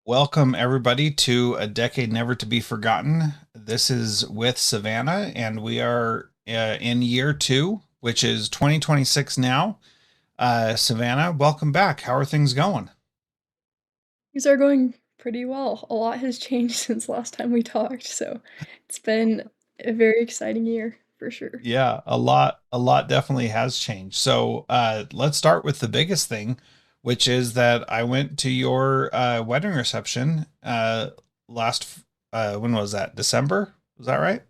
Welcome, everybody, to A Decade Never to Be Forgotten. This is with Savannah, and we are in year two, which is 2026 now. Savannah, welcome back. How are things going? Things are going pretty well. A lot has changed since last time we talked, so it's been a very exciting year for sure. Yeah, a lot definitely has changed. So let's start with the biggest thing, which is that I went to your wedding reception last, when was that? December? Was that right?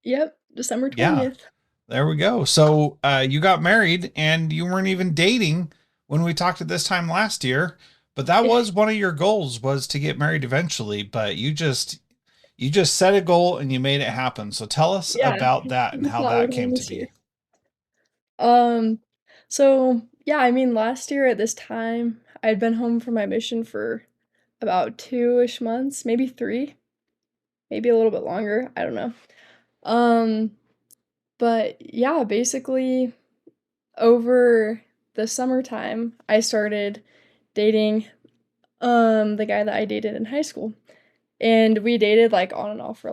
Yep, December Yeah. 20th. There we go. So you got married and you weren't even dating when we talked at this time last year, but that was one of your goals was to get married eventually, but you just set a goal and you made it happen. So tell us Yeah, about that and who how thought it that would came happen to this year? be. Um, so yeah, I mean last year at this time, I'd been home from my mission for about 2-ish months, maybe 3, maybe a little bit longer, I don't know. Um, but yeah, basically over the summertime, I started dating the guy that I dated in high school. And we dated like on and off for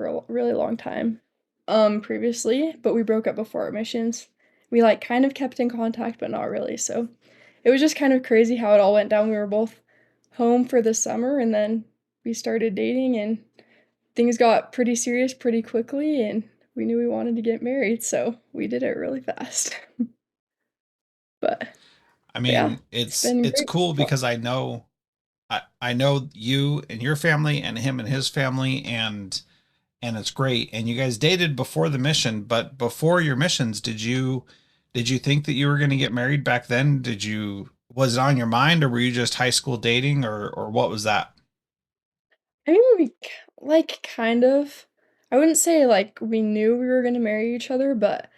a really long time previously, but we broke up before our missions. We like kind of kept in contact but not really. So it was just kind of crazy how it all went down. We were both home for the summer and then we started dating and things got pretty serious pretty quickly and we knew we wanted to get married, so we did it really fast. But I yeah, mean, it's it's been it's great cool so far. because I know you and your family and him and his family and it's great. And you guys dated before the mission, but before your missions, did you think that you were going to get married back then? Was it on your mind or were you just high school dating or what was that? I mean, like kind of. I wouldn't say like we knew we were gonna marry each other, but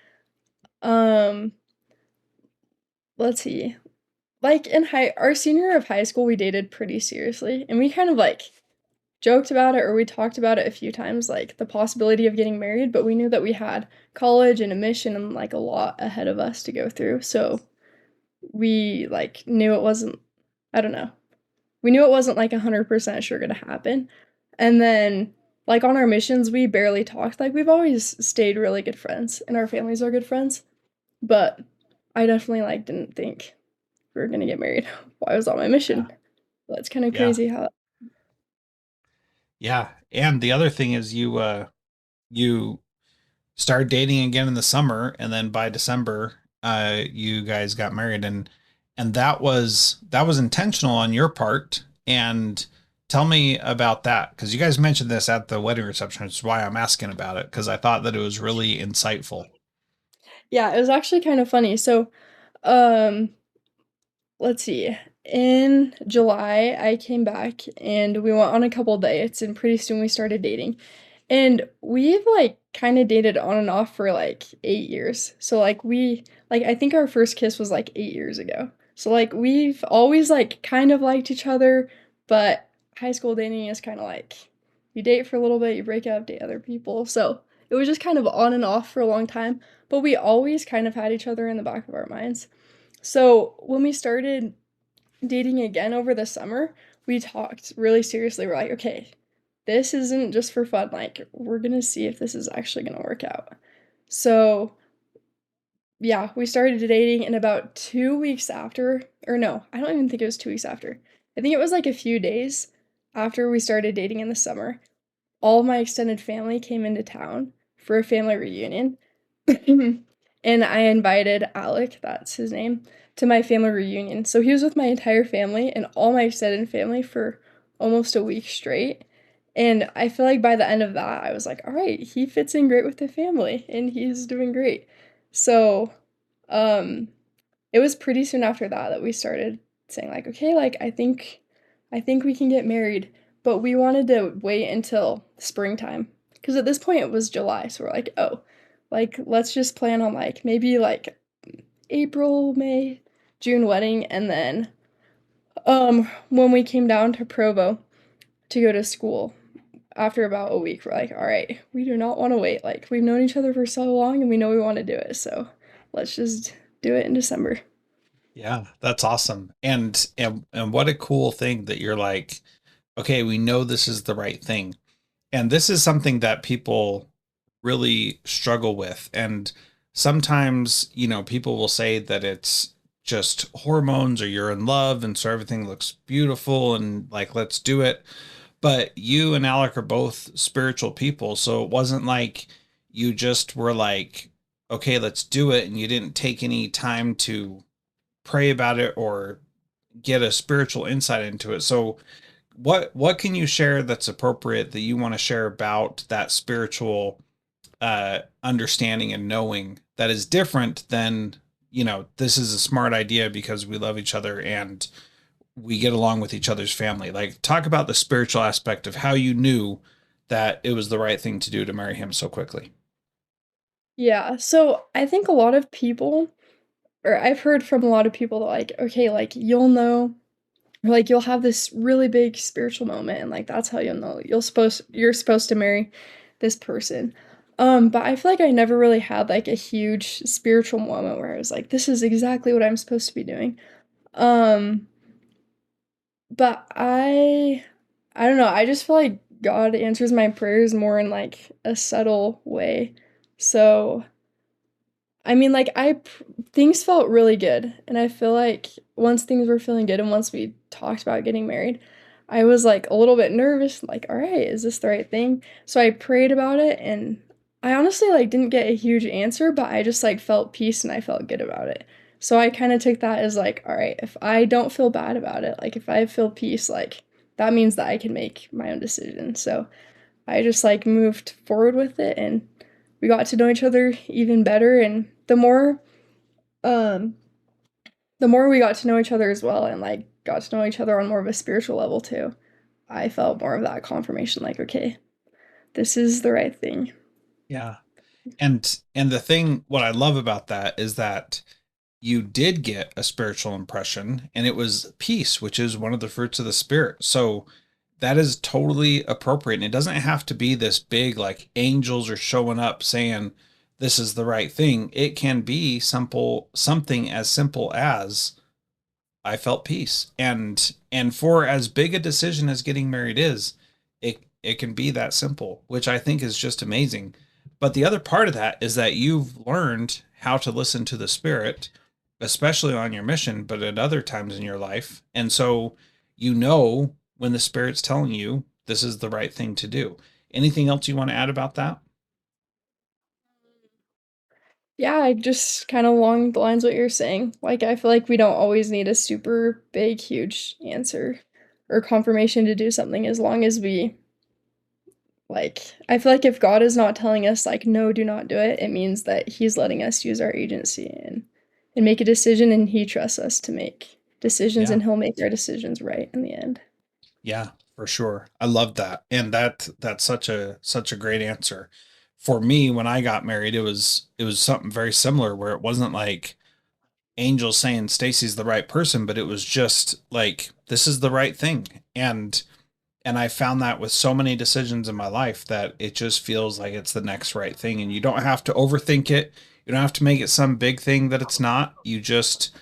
um, let's see. Like in our senior year of high school, we dated pretty seriously, and we kind of like joked about it or we talked about it a few times, like the possibility of getting married. But we knew that we had college and a mission and like a lot ahead of us to go through, so we like knew it wasn't. I don't know. We knew it wasn't like 100% sure gonna happen. And then, like on our missions, we barely talked. Like we've always stayed really good friends, and our families are good friends. But I definitely like didn't think we were gonna get married while I was on my Yeah. mission. That's kind of Yeah. crazy how. Yeah. And the other thing is you started dating again in the summer and then by December you guys got married and that was intentional on your part. And tell me about that because you guys mentioned this at the wedding reception, which is why I'm asking about it because I thought that it was really insightful. Yeah, it was actually kind of funny. So, um, let's see. In July, I came back and we went on a couple dates, and pretty soon we started dating. And we've like kind of dated on and off for like 8 years. So like I think our first kiss was like 8 years ago. So like we've always like kind of liked each other, but high school dating is kind of like you date for a little bit, you break up, date other people. So it was just kind of on and off for a long time, but we always kind of had each other in the back of our minds. So when we started dating again over the summer, we talked really seriously. We're like, okay, this isn't just for fun. Like, we're gonna see if this is actually gonna work out. So, yeah, we started dating, and about 2 weeks after, or no, I don't even think it was 2 weeks after. I think it was like a few days after we started dating in the summer. All of my extended family came into town for a family reunion. And I invited Alec, that's his name, to my family reunion. So he was with my entire family and all my extended family for almost a week straight. And I feel like by the end of that, I was like, all right, he fits in great with the family and he's doing great. So, um, it was pretty soon after that that we started saying like, okay, like I think we can get married, but we wanted to wait until springtime because at this point it was July, so we're like, oh, like let's just plan on like maybe like April, May, June wedding, and then when we came down to Provo to go to school after about a week, we're like, all right, we do not want to wait. Like we've known each other for so long and we know we want to do it, so let's just do it in December. Yeah, that's awesome. And what a cool thing that you're like, okay, we know this is the right thing. And this is something that people really struggle with. And sometimes, people will say that it's just hormones or you're in love. And so everything looks beautiful and like, let's do it. But you and Alec are both spiritual people. So it wasn't like you just were like, okay, let's do it. And you didn't take any time to pray about it or get a spiritual insight into it. So what can you share that's appropriate that you want to share about that spiritual understanding and knowing that is different than, this is a smart idea because we love each other and we get along with each other's family. Like, talk about the spiritual aspect of how you knew that it was the right thing to do to marry him so quickly. Yeah, so I think a lot of people, or I've heard from a lot of people that like, okay, like you'll know, or like you'll have this really big spiritual moment, and like that's how you'll know you're supposed to marry this person. But I feel like I never really had like a huge spiritual moment where I was like, this is exactly what I'm supposed to be doing. Um, but I don't know, I just feel like God answers my prayers more in like a subtle way. So I mean, like, things felt really good, and I feel like once things were feeling good and once we talked about getting married, I was, like, a little bit nervous, like, "Alright, is this the right thing?" So I prayed about it, and I honestly, like, didn't get a huge answer, but I just, like, felt peace and I felt good about it. So I kinda took that as, like, "Alright, if I don't feel bad about it, like, if I feel peace, like, that means that I can make my own decision." So I just, like, moved forward with it, and we got to know each other even better, and um, the more we got to know each other as well and, like, got to know each other on more of a spiritual level too, I felt more of that confirmation, like, "Okay, this is the right thing." Yeah. And the thing what I love about that is that you did get a spiritual impression and it was peace, which is one of the fruits of the spirit. So that is totally appropriate. And it doesn't have to be this big, like angels are showing up saying this is the right thing. It can be simple, something as simple as I felt peace. And for as big a decision as getting married is, it can be that simple, which I think is just amazing. But the other part of that is that you've learned how to listen to the spirit, especially on your mission, but at other times in your life. And so you know when the spirit's telling you this is the right thing to do. Anything else you want to add about that? Yeah, I just kinda along the lines of what you're saying, like, I feel like we don't always need a super big, huge answer or confirmation to do something as long as I feel like if God is not telling us, like, "No, do not do it," it means that He's letting us use our agency and make a decision, and He trusts us to make decisions, Yeah. and He'll make our decisions right in the end. Yeah, for sure. I love that. And that's such a great answer. For me, when I got married, it was something very similar where it wasn't like angels saying Stacy's the right person, but it was just like this is the right thing. And I found that with so many decisions in my life that it just feels like it's the next right thing and you don't have to overthink it. You don't have to make it some big thing that it's not. You just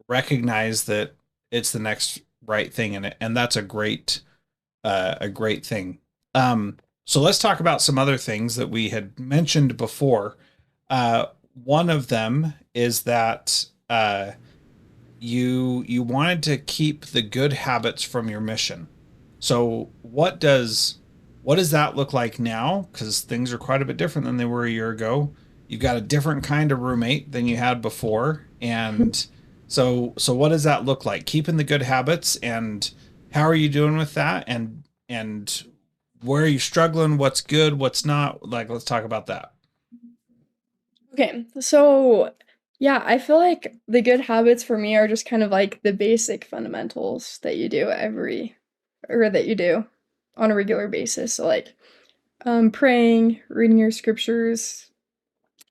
recognize that it's the next right thing in it. And that's a great thing. So let's talk about some other things that we had mentioned before. One of them is that you wanted to keep the good habits from your mission. So what does that look like now? Because things are quite a bit different than they were a year ago. You've got a different kind of roommate than you had before, and so what does that look like? Keeping the good habits, and how are you doing with that? And where are you struggling? What's good? What's not? Like, let's talk about that. Okay, so, yeah, I feel like the good habits for me are just kind of like the basic fundamentals that you do that you do on a regular basis, so, like, praying, reading your scriptures,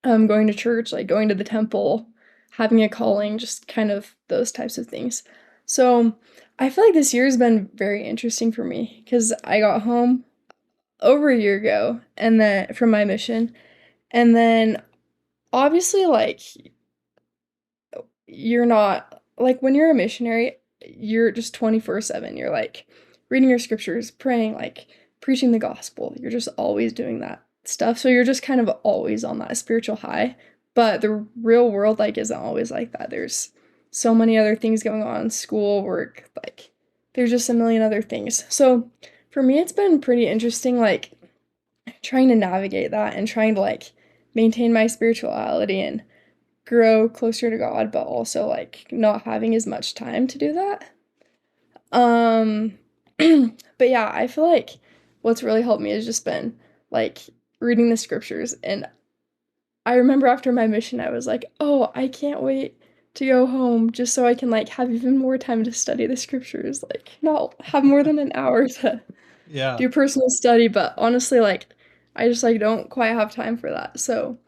going to church, like going to the temple, having a calling, just kind of those types of things. So I feel like this year has been very interesting for me because I got home over a year ago and then from my mission. And then obviously, like, you're not like when you're a missionary, you're just 24/7. You're like reading your scriptures, praying, like preaching the gospel. You're just always doing that stuff. So you're just kind of always on that spiritual high. But the real world like isn't always like that. There's so many other things going on, school, work, like there's just a million other things. So for me it's been pretty interesting like trying to navigate that and trying to like maintain my spirituality and grow closer to God, but also like not having as much time to do that. Um, but yeah, I feel like what's really helped me has just been like reading the scriptures. And I remember after my mission, I was like, oh, I can't wait to go home just so I can like have even more time to study the scriptures. Like, not have more than an hour to Yeah. do personal study. But honestly, like, I just like don't quite have time for that. So,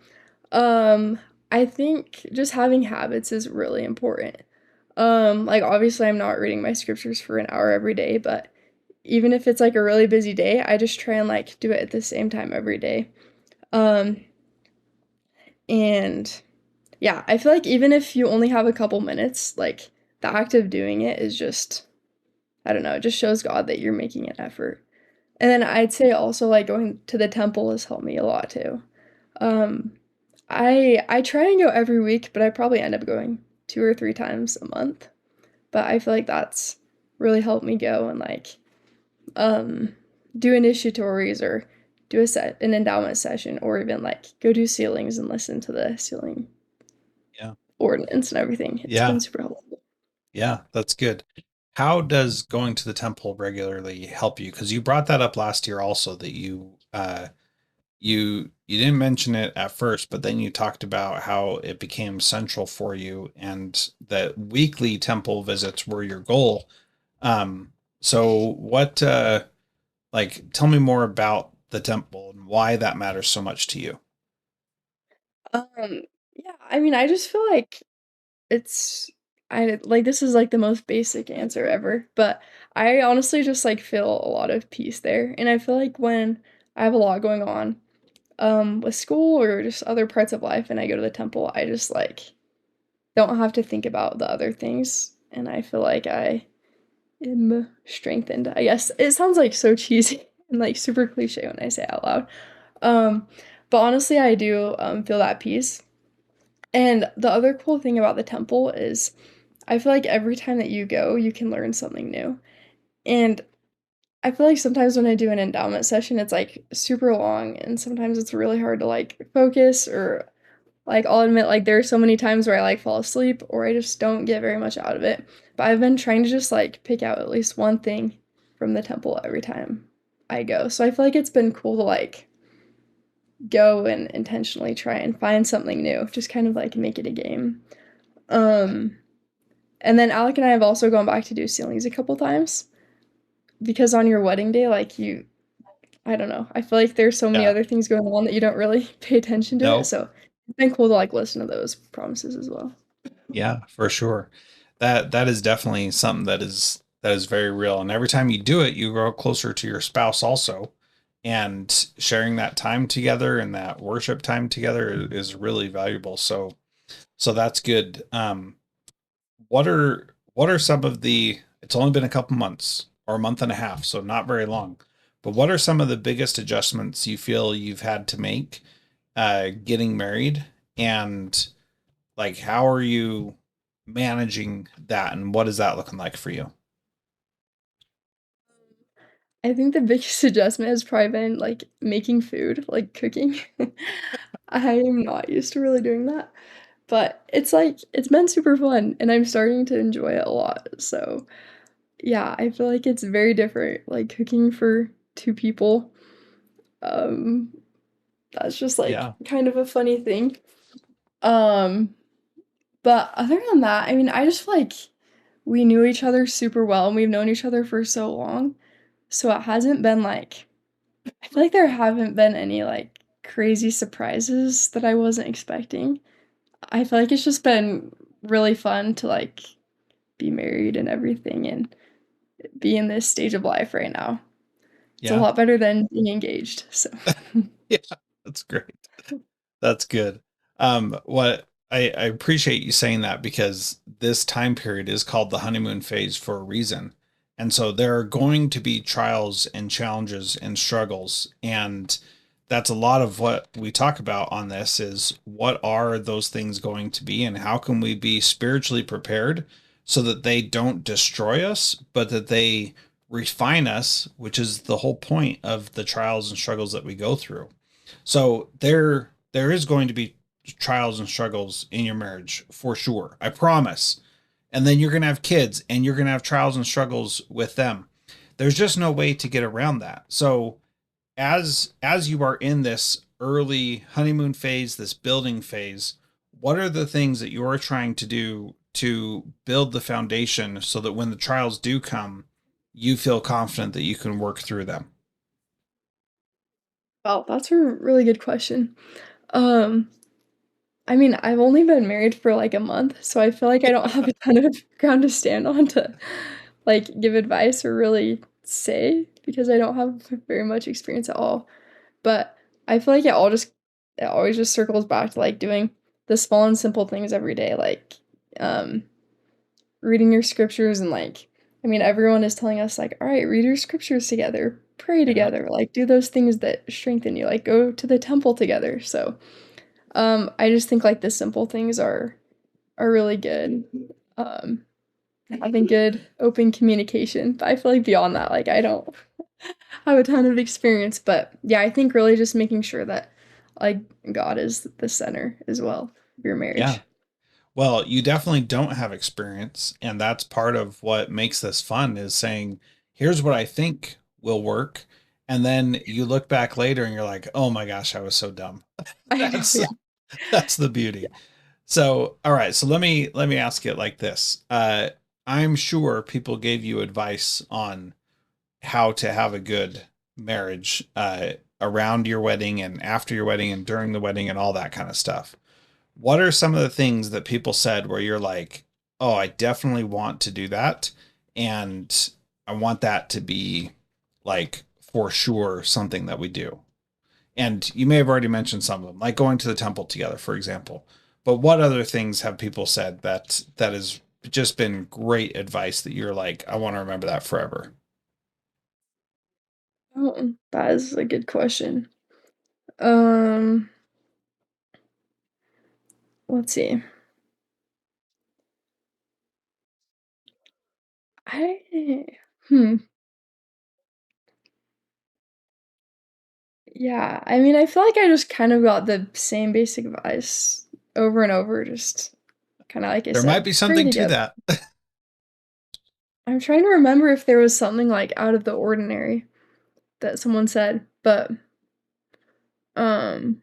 um, I think just having habits is really important. Like obviously I'm not reading my scriptures for an hour every day, but even if it's like a really busy day, I just try and like do it at the same time every day. Um, and yeah, I feel like even if you only have a couple minutes, like the act of doing it is just, I don't know, it just shows God that you're making an effort. And then I'd say also like going to the temple has helped me a lot too. Um, I try and go every week, but I probably end up going 2 or 3 times a month. But I feel like that's really helped me go and like um do initiatories or do an endowment session or even like go do ceilings and listen to the ceiling Yeah. ordinance and everything. It's Yeah. been super helpful. Yeah. That's good. How does going to the temple regularly help you? Because you brought that up last year also that you didn't mention it at first, but then you talked about how it became central for you and that weekly temple visits were your goal. So what like tell me more about the temple and why that matters so much to you. Yeah, I mean, I just feel like it's I like this is like the most basic answer ever, but I honestly just like feel a lot of peace there. And I feel like when I have a lot going on, with school or just other parts of life and I go to the temple, I just like don't have to think about the other things. And I feel like I am strengthened. I guess it sounds like so cheesy and like super cliche when I say it out loud. Um, but honestly, I do feel that peace. And the other cool thing about the temple is I feel like every time that you go, you can learn something new. And I feel like sometimes when I do an endowment session, it's like super long and sometimes it's really hard to like focus or like I'll admit like there are so many times where I like fall asleep or I just don't get very much out of it. But I've been trying to just like pick out at least one thing from the temple every time I go. So I feel like it's been cool to like go and intentionally try and find something new, just kind of like make it a game. Um and then Alec and I have also gone back to do ceilings a couple times because on your wedding day like you I don't know. I feel like there's so many Yeah. other things going on that you don't really pay attention to it. No. So it's been cool to like listen to those promises as well. Yeah, for sure. That is definitely something that is very real. And every time you do it, you grow closer to your spouse also. And sharing that time together and that worship time together is really valuable. So that's good. What are some of the it's only been a couple months or a month and a half, so not very long. But what are some of the biggest adjustments you feel you've had to make getting married? And like how are you managing that and what is that looking like for you? I think the biggest adjustment has probably been like making food, like cooking. I am not used to really doing that, but it's like it's been super fun and I'm starting to enjoy it a lot. So, yeah, I feel like it's very different like cooking for two people. Um that's just like Yeah. kind of a funny thing. Um but other than that, I mean, I just feel like we knew each other super well and we've known each other for so long. So it hasn't been like I feel like there haven't been any, like, crazy surprises that I wasn't expecting. I feel like it's just been really fun to, like, be married and everything and be in this stage of life right now. It's a Yeah. lot better than being engaged, so Yeah. That's great. That's good. What I appreciate you saying that because this time period is called the honeymoon phase for a reason. And so there are going to be trials and challenges and struggles. And that's a lot of what we talk about on this is what are those things going to be and how can we be spiritually prepared so that they don't destroy us, but that they refine us, which is the whole point of the trials and struggles that we go through. So there is going to be trials and struggles in your marriage for sure. I promise. And then you're going to have kids and you're going to have trials and struggles with them. There's just no way to get around that. So as you are in this early honeymoon phase, this building phase, what are the things that you're trying to do to build the foundation so that when the trials do come, you feel confident that you can work through them? Well, that's a really good question. Um, I mean, I've only been married for like a month, so I feel like I don't have a ton of ground to stand on to like give advice or really say because I don't have very much experience at all. But I feel like it always just circles back to like doing the small and simple things every day, like um reading your scriptures and like I mean everyone is telling us like, all right, read your scriptures together, pray Yeah. together, like do those things that strengthen you, like go to the temple together. So I just think like the simple things are really good. Um, having good open communication. But I feel like beyond that, like I don't have a ton of experience. But yeah, I think really just making sure that like God is the center as well of your Yeah. marriage. Well, you definitely don't have experience, and that's part of what makes this fun is saying, here's what I think will work. And then you look back later and you're like, oh my gosh, I was so dumb. I know, That's yeah. that's the beauty. So, all right, so let me ask it like this. I'm sure people gave you advice on how to have a good marriage around your wedding and after your wedding and during the wedding and all that kind of stuff. What are some of the things that people said where you're like, oh, I definitely want to do that. And I want that to be like for sure something that we do. And you may have already mentioned some of them, like going to the temple together, for example. But what other things have people said that has just been great advice that you're like, I want to remember that forever? Oh, that is a good question. Um, let's see. I hmm. Yeah, I mean, I feel like I just kind of got the same basic advice over and over, just kind of like I There might said, be pray something to together. that. I'm trying to remember if there was something like out of the ordinary that someone said, but um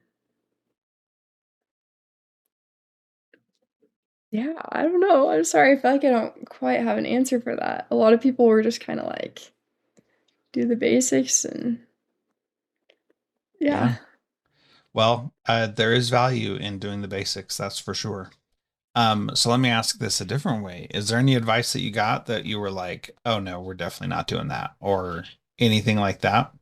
yeah, I don't know. I'm sorry. I feel like I don't quite have an answer for that. A lot of people were just kind of like do the basics and yeah. Yeah. Well, there is value in doing the basics, that's for sure. So let me ask this a different way. Is there any advice that you got that you were like, oh no, we're definitely not doing that, or anything like that?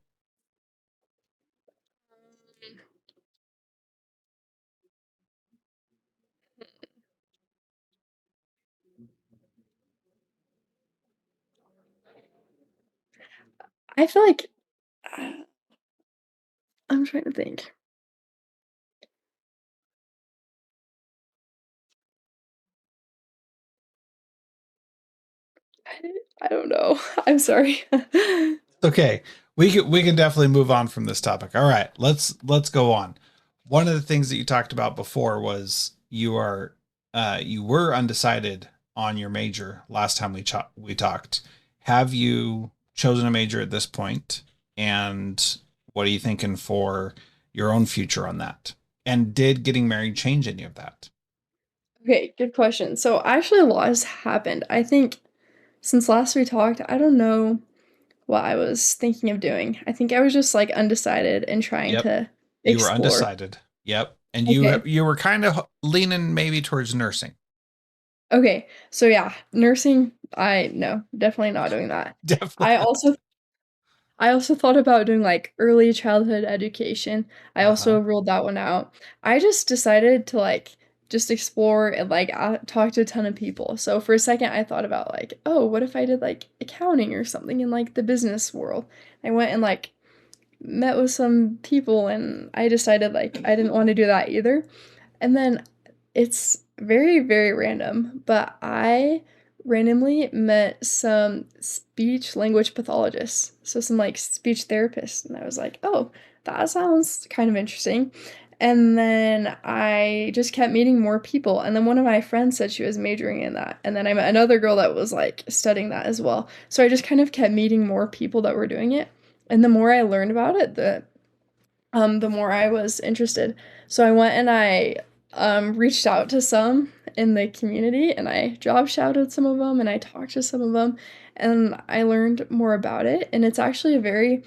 I feel like uh, I'm trying to think. I don't know. I'm sorry. Okay, we can definitely move on from this topic. All right, let's go on. One of the things that you talked about before was you were undecided on your major last time we talked. Have you chosen a major at this point? And what are you thinking for your own future on that? And did getting married change any of that? Okay, good question. So actually a lot has happened. I think since last we talked, I don't know what I was thinking of doing. I think I was just like undecided and trying Yep, to you were explore. undecided. Yep, and Okay. you were kind of leaning maybe towards nursing. Okay. So yeah, nursing, I no, definitely not doing that. I Definitely. also I also thought about doing like early childhood education. I Uh-huh. also ruled that one out. I just decided to like just explore and like talk to a ton of people. So for a second, I thought about like, oh, what if I did like accounting or something in like the business world? I went and like met with some people, and I decided like I didn't want to do that either. And then it's very, very random, but I randomly met some speech language pathologists. So some like speech therapists. And I was like, oh, that sounds kind of interesting. And then I just kept meeting more people. And then one of my friends said she was majoring in that. And then I met another girl that was like studying that as well. So I just kind of kept meeting more people that were doing it. And the more I learned about it, the more I was interested. So I went and I reached out to some in the community, and I job shadowed some of them, and I talked to some of them, and I learned more about it. And it's actually a very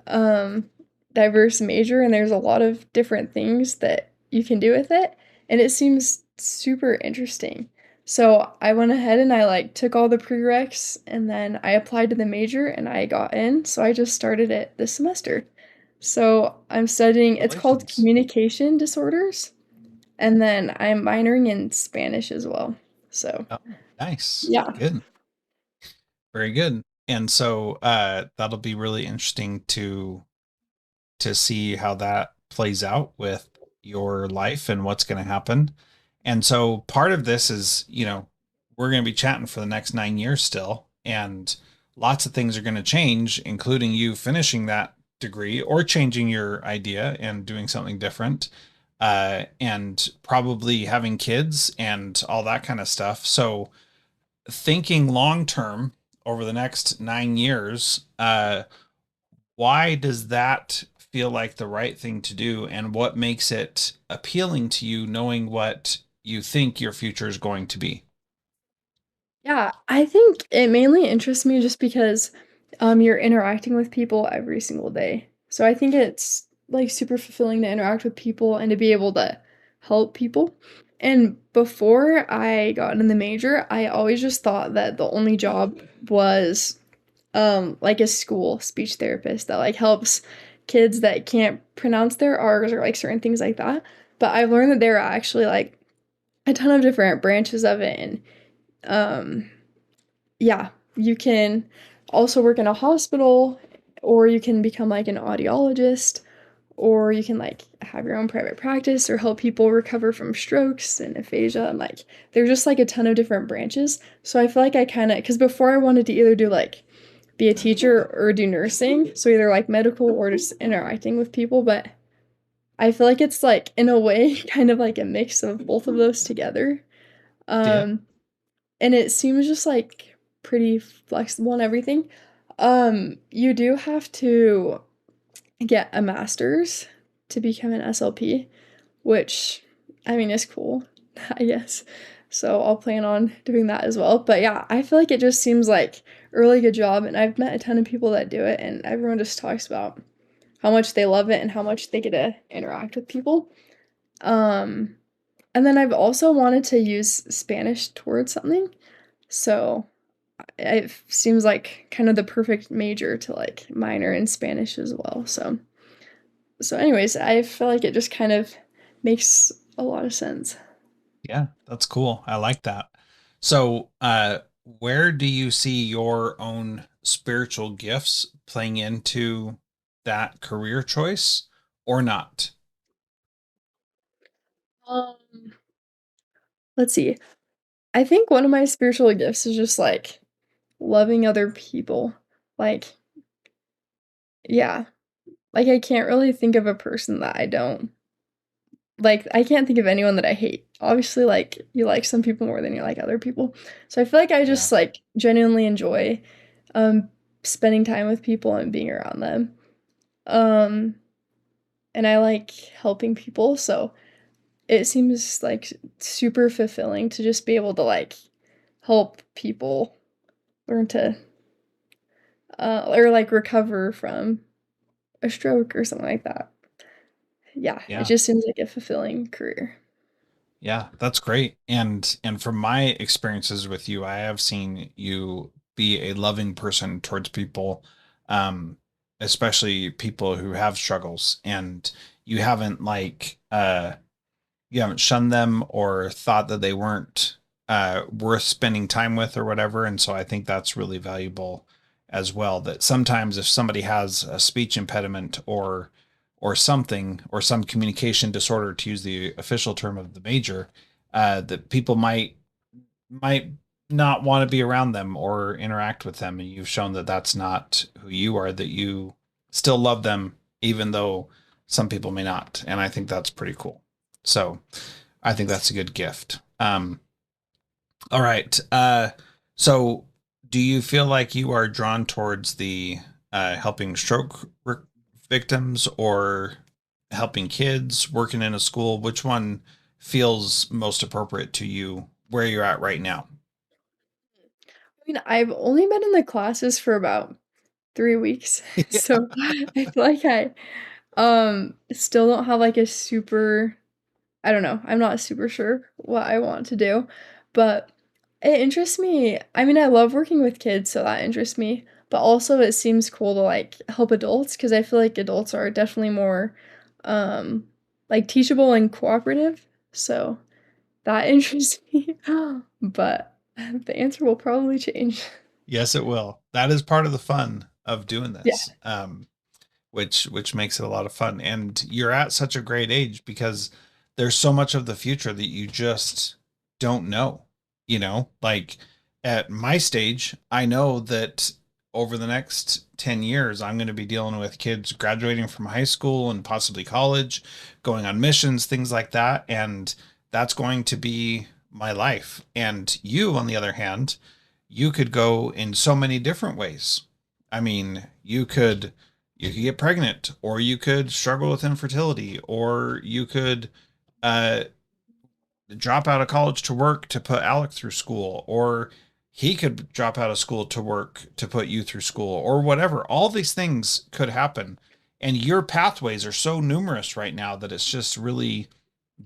um, diverse major, and there's a lot of different things that you can do with it, and it seems super interesting. So I went ahead and I like took all the prereqs, and then I applied to the major and I got in. So I just started it this semester. So I'm studying, it's called Congratulations. communication disorders, and then I'm minoring in Spanish as well. So, Oh, nice. yeah. Good. Very good. And so that'll be really interesting to see how that plays out with your life and what's going to happen. And so part of this is, we're going to be chatting for the next 9 years still, and lots of things are going to change, including you finishing that degree or changing your idea and doing something different, and probably having kids and all that kind of stuff. So thinking long term over the next 9 years, why does that feel like the right thing to do, and what makes it appealing to you knowing what you think your future is going to be? Yeah, I think it mainly interests me just because you're interacting with people every single day. So I think it's like super fulfilling to interact with people and to be able to help people. And before I got in the major, I always just thought that the only job was like a school speech therapist that like helps kids that can't pronounce their R's or like certain things like that. But I've learned that there are actually like a ton of different branches of it, and um yeah, you can also work in a hospital, or you can become like an audiologist, or you can like have your own private practice or help people recover from strokes and aphasia, and like there's just like a ton of different branches. So I feel like I kind of, because before I wanted to either do like be a teacher or do nursing, so either like medical or just interacting with people, but I feel like it's like in a way kind of like a mix of both of those together. Yeah. Um and it seems just like pretty flexible and everything. You do have to get a master's to become an SLP, which I mean is cool, I guess. So I'll plan on doing that as well. But yeah, I feel like it just seems like a really good job, and I've met a ton of people that do it, and everyone just talks about how much they love it and how much they get to interact with people. Um, and then I've also wanted to use Spanish towards something. So it seems like kind of the perfect major to like minor in Spanish as well. So anyways, I feel like it just kind of makes a lot of sense. Yeah, that's cool. I like that. So, where do you see your own spiritual gifts playing into that career choice or not? Um, let's see. I think one of my spiritual gifts is just like loving other people. Like, yeah, like I can't really think of a person that I don't like. I can't think of anyone that I hate. Obviously, like you like some people more than you like other people. So I feel like I Yeah. just like genuinely enjoy um spending time with people and being around them. Um and I like helping people, so it seems like super fulfilling to just be able to like help people learn to or like recover from a stroke or something like that. Yeah, it Yeah. just seems like a fulfilling career. Yeah, that's great. And from my experiences with you, I have seen you be a loving person towards people, um, especially people who have struggles. And you haven't like you haven't shunned them or thought that they weren't worth spending time with or whatever. And so I think that's really valuable as well. That sometimes if somebody has a speech impediment or something or some communication disorder, to use the official term of the major, that people might not want to be around them or interact with them. And you've shown that that's not who you are, that you still love them, even though some people may not. And I think that's pretty cool. So I think that's a good gift. All right. So do you feel like you are drawn towards the helping victims or helping kids, working in a school? Which one feels most appropriate to you where you're at right now? I mean, I've only been in the classes for about 3 weeks, so I feel like I, still don't have, like, a super I don't know, I'm not super sure what I want to do, but it interests me. I mean, I love working with kids, so that interests me, but also it seems cool to, like, help adults because I feel like adults are definitely more, um, like, teachable and cooperative, so that interests me, but the answer will probably change. Yes, it will. That is part of the fun of doing Yeah. this, which makes it a lot of fun. And you're at such a great age because there's so much of the future that you just don't know. You know, like at my stage, I know that over the next 10 years, I'm going to be dealing with kids graduating from high school and possibly college, going on missions, things like that. And that's going to be my life. And you, on the other hand, you could go in so many different ways. I mean, you could get pregnant, or you could struggle with infertility, or you could uh, drop out of college to work to put Alec through school, or he could drop out of school to work to put you through school, or whatever. All these things could happen. And your pathways are so numerous right now that it's just really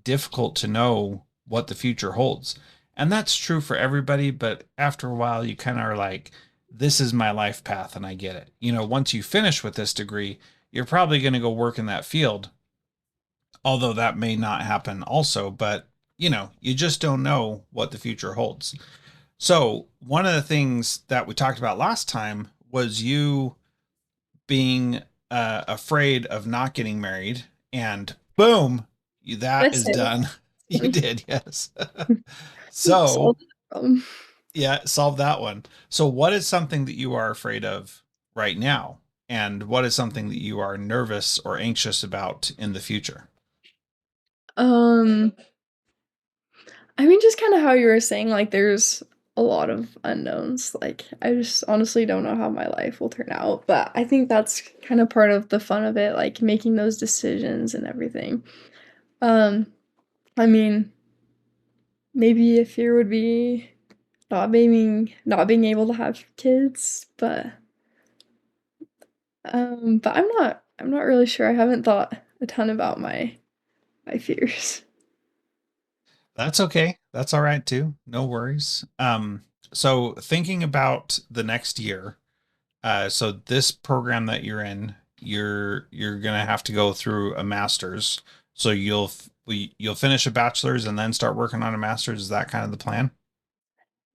difficult to know what the future holds. And that's true for everybody, but after a while, you kind of are like, this is my life path, and I get it. You know, once you finish with this degree, you're probably going to go work in that field, although that may not happen also, but you know, you just don't know what the future holds. So, one of the things that we talked about last time was you being afraid of not getting married, and boom, Did I that is say that? done. It's You funny. did, yes. So, Solved the problem. yeah, solve that one. So, what is something that you are afraid of right now? And what is something that you are nervous or anxious about in the future? Um, I mean, just kinda how you were saying, like, there's a lot of unknowns, like, I just honestly don't know how my life will turn out, but I think that's kinda part of the fun of it, like, making those decisions and everything. Um, I mean, maybe a fear would be not being able to have kids, but I'm not really sure, I haven't thought a ton about my fears. That's okay. That's all right too. No worries. So thinking about the next year, so this program that you're in, you're gonna have to go through a master's. So you'll finish a bachelor's and then start working on a master's. Is that kind of the plan?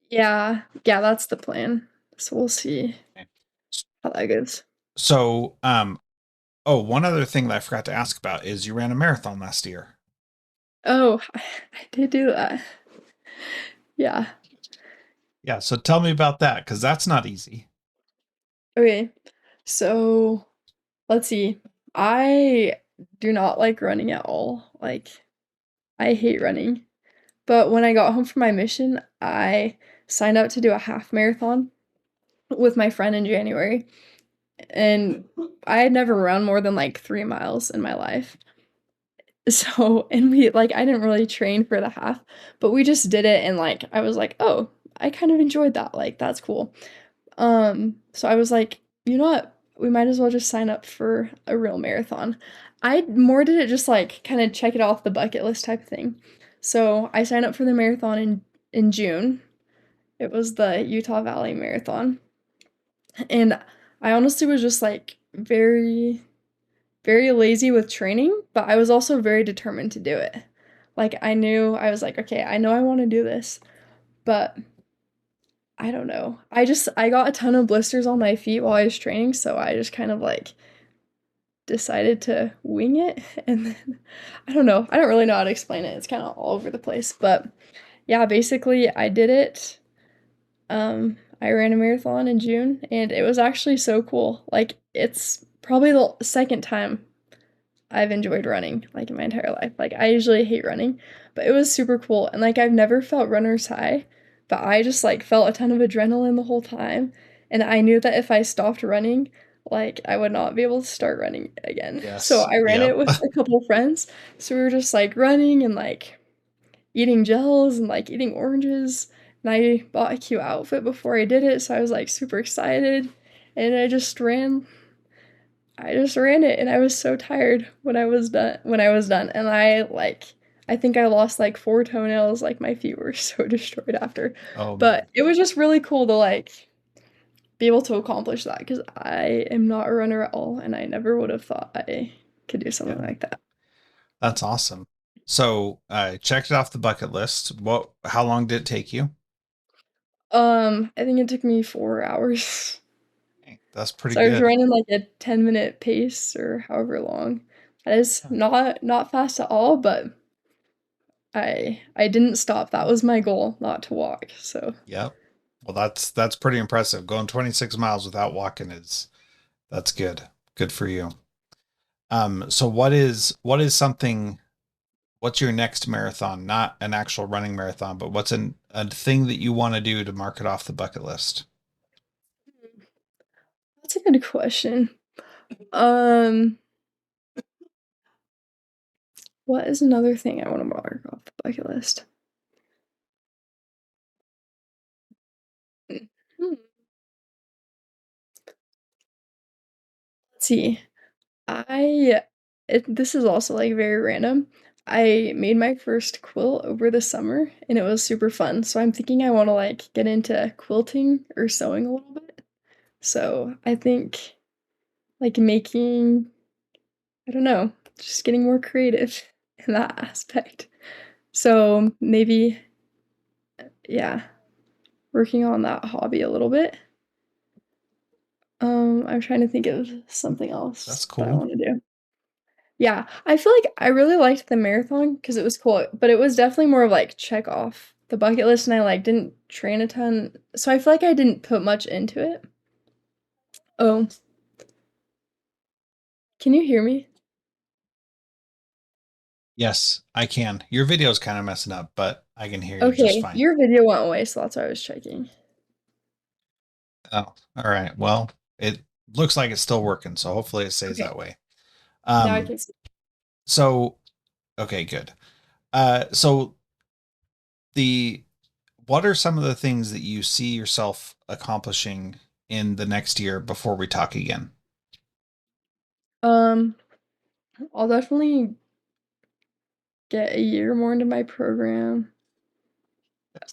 Yeah, yeah, that's the plan, so we'll see Okay. how that goes. So, oh, one other thing that I forgot to ask about is you ran a marathon last year. Oh, I did do that. Yeah. Yeah. So tell me about that because that's not easy. Okay. So, let's see. I do not like running at all. Like, I hate running. But when I got home from my mission, I signed up to do a half marathon with my friend in January. And I had never run more than like 3 miles in my life. So, and we like I didn't really train for the half, but we just did it and like I was like, "Oh, I kind of enjoyed that. Like that's cool." So I was like, "You know what? We might as well just sign up for a real marathon." I more did it just like kind of check it off the bucket list type of thing. So, I signed up for the marathon in June. It was the Utah Valley Marathon. And I honestly was just like very lazy with training, but I was also very determined to do it. Like I knew I was like, okay, I know I want to do this, but I don't know. I got a ton of blisters on my feet while I was training, so I just kind of like decided to wing it and then I don't know. I don't really know how to explain it. It's kind of all over the place, but yeah, basically I did it. I ran a marathon in June and it was actually so cool. Like it's probably the second time I've enjoyed running like in my entire life. Like I usually hate running, but it was super cool and like I've never felt runner's high, but I just like felt a ton of adrenaline the whole time and I knew that if I stopped running, like I would not be able to start running again. So Yes. I ran Yep. it with a couple of friends. So we were just like running and like eating gels and like eating oranges. And I bought a cute outfit before I did it, so I was like super excited. And I just ran it and I was so tired when I was done. And I think I lost like 4 toenails, like my feet were so destroyed after. Oh But man. it was just really cool to like be able to accomplish that because I am not a runner at all and I never would have thought I could do something Yeah. like that. That's awesome. So I checked it off the bucket list. How long did it take you? I think it took me 4 hours. Hey, that's pretty So I was good. running like a 10-minute pace or however long. That is Yeah. not fast at all, but I didn't stop. That was my goal, not to walk. So Yep. Well, that's pretty impressive. Going 26 miles without walking is that's good. Good for you. So what is something what's your next marathon? Not an actual running marathon, but what's a thing that you want to do to mark it off the bucket list? that's a good question. Um, what is another thing I want to mark off the bucket list? Hmm. Let's see. I this is also like very random. I made my first quilt over the summer and it was super fun. So I'm thinking I want to like get into quilting or sewing a little bit. So I think like making, I don't know, just getting more creative in that aspect. So maybe, yeah, working on that hobby a little bit. I'm trying to think of something else That's that I cool. want to do. Yeah, I feel like I really liked the marathon because it was cool, but it was definitely more of like check off the bucket list, and I like didn't train a ton, so I feel like I didn't put much into it. Oh, can you hear me? Yes, I can. Your video's kind of messing up, but I can hear you just Okay, fine. your video went away, so that's why I was checking. Oh, all right. Well, it looks like it's still working, so hopefully it stays Okay, that way. now I Um, can see. so okay, good. So the what are some of the things that you see yourself accomplishing in the next year before we talk again? Um, I'll definitely get a year more into my program.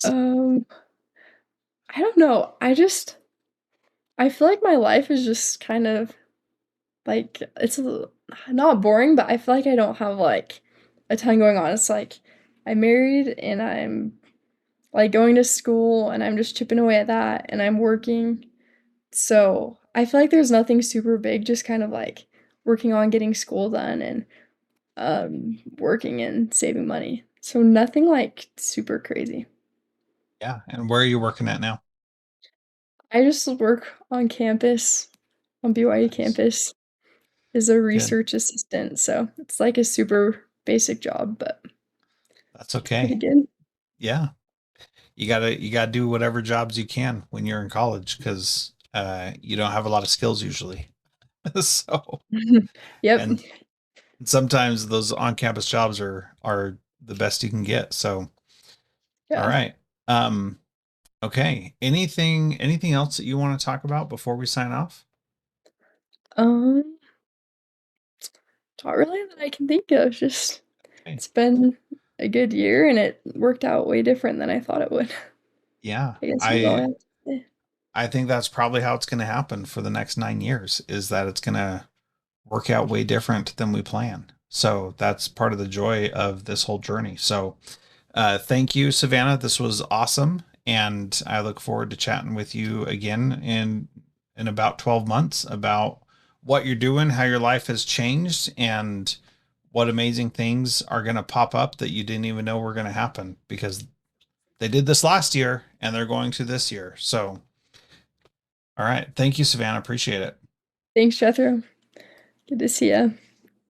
Um, I don't know. I feel like my life is just kind of like not boring, but I feel like I don't have like a ton going on. It's like I'm married and I'm like going to school and I'm just chipping away at that and I'm working. So I feel like there's nothing super big, just kind of like working on getting school done and working and saving money. So nothing like super crazy. Yeah. And where are you working at now? I just work on campus, on BYU Nice. campus, as a Good. research assistant. So it's like a super basic job, but That's pretty okay. good. Yeah. You gotta do whatever jobs you can when you're in college because you don't have a lot of skills usually. So Yep. and sometimes those on-campus jobs are the best you can get. So all Yeah. right. Um, okay. Anything else that you want to talk about before we sign off? Um, Not really that I can think of. Just Okay. it's been a good year and it worked out way different than I thought it would. Yeah. I guess is all I I have to say. I think that's probably how it's going to happen for the next 9 years is that it's going to work out way different than we plan. So that's part of the joy of this whole journey. So thank you, Savannah. This was awesome. And I look forward to chatting with you again in about 12 months about what you're doing, how your life has changed, and what amazing things are going to pop up that you didn't even know were going to happen because they did this last year and they're going to this year. So, all right. Thank you, Savannah. Appreciate it. Thanks, Jethro. Good to see ya.